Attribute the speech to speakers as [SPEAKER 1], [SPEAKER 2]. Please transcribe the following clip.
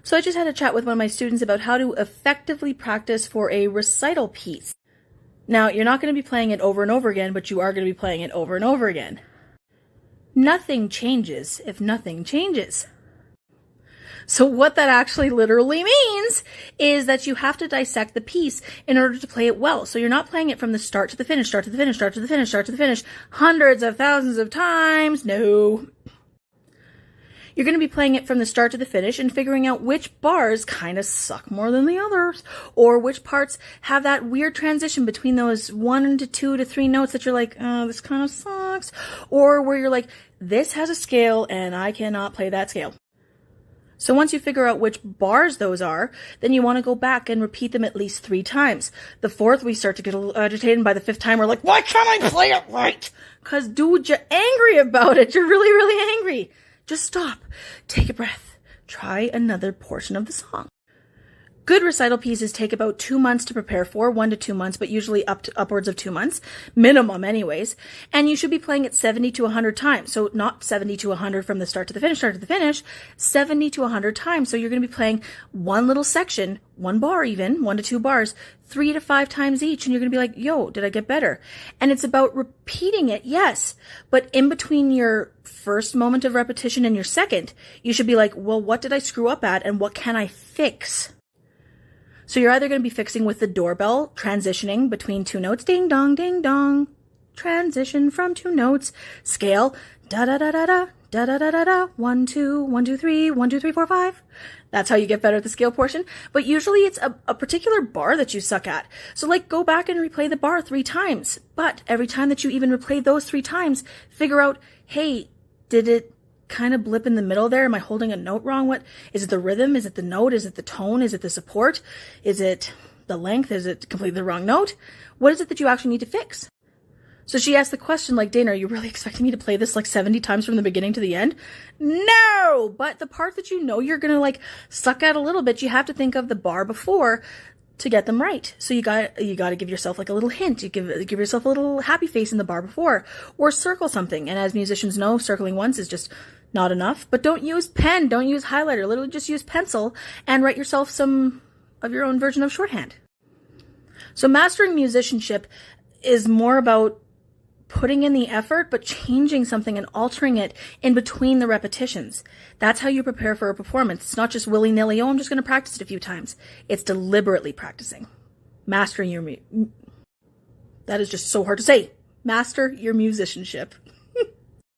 [SPEAKER 1] So I just had a chat with one of my students about how to effectively practice for a recital piece. Now, you're not going to be playing it over and over again, but you are going to be playing it over and over again. Nothing changes if nothing changes. So what that actually literally means is that you have to dissect the piece in order to play it well. So you're not playing it from the start to the finish, start to the finish, start to the finish, start to the finish, hundreds of thousands of times. No. You're going to be playing it from the start to the finish and figuring out which bars kind of suck more than the others, or which parts have that weird transition between those 1 to 2 to 3 notes that you're like, oh, this kind of sucks, or where you're like, this has a scale and I cannot play that scale. So once you figure out which bars those are, then you want to go back and repeat them at least 3 times. The 4th, we start to get a little agitated, and by the 5th time, we're like, why can't I play it right? Because, dude, you're angry about it. You're really, really angry. Just stop. Take a breath. Try another portion of the song. Good recital pieces take about 2 months to prepare for, 1 to 2 months, but usually upwards of 2 months, minimum anyways. And you should be playing it 70 to 100 times. So not 70 to 100 from the start to the finish, 70 to 100 times. So you're going to be playing one little section, 1 bar even, 1 to 2 bars, 3 to 5 times each. And you're going to be like, yo, did I get better? And it's about repeating it, yes. But in between your first moment of repetition and your second, you should be like, well, what did I screw up at and what can I fix? So you're either going to be fixing with the doorbell, transitioning between 2 notes, ding dong, transition from 2 notes, scale, da da da da da, da da da da da, 1 2 1 2 3 1 2 3 4 5. That's how you get better at the scale portion. But usually it's a particular bar that you suck at. So like go back and replay the bar 3 times. But every time that you even replay those 3 times, figure out, hey, did it kind of blip in the middle there? Am I holding a note wrong? What is it? The rhythm? Is it the note? Is it the tone? Is it the support? Is it the length? Is it completely the wrong note? What is it that you actually need to fix? So she asked the question like, Dana, are you really expecting me to play this like 70 times from the beginning to the end? No! But the part that you know you're going to like suck at a little bit, you have to think of the bar before to get them right. So you got to give yourself like a little hint. You give yourself a little happy face in the bar before, or circle something. And as musicians know, circling once is just not enough. But don't use pen, don't use highlighter. Literally just use pencil and write yourself some of your own version of shorthand. So mastering musicianship is more about putting in the effort, but changing something and altering it in between the repetitions. That's how you prepare for a performance. It's not just willy-nilly, oh, I'm just going to practice it a few times. It's deliberately practicing. Mastering your that is just so hard to say. Master your musicianship.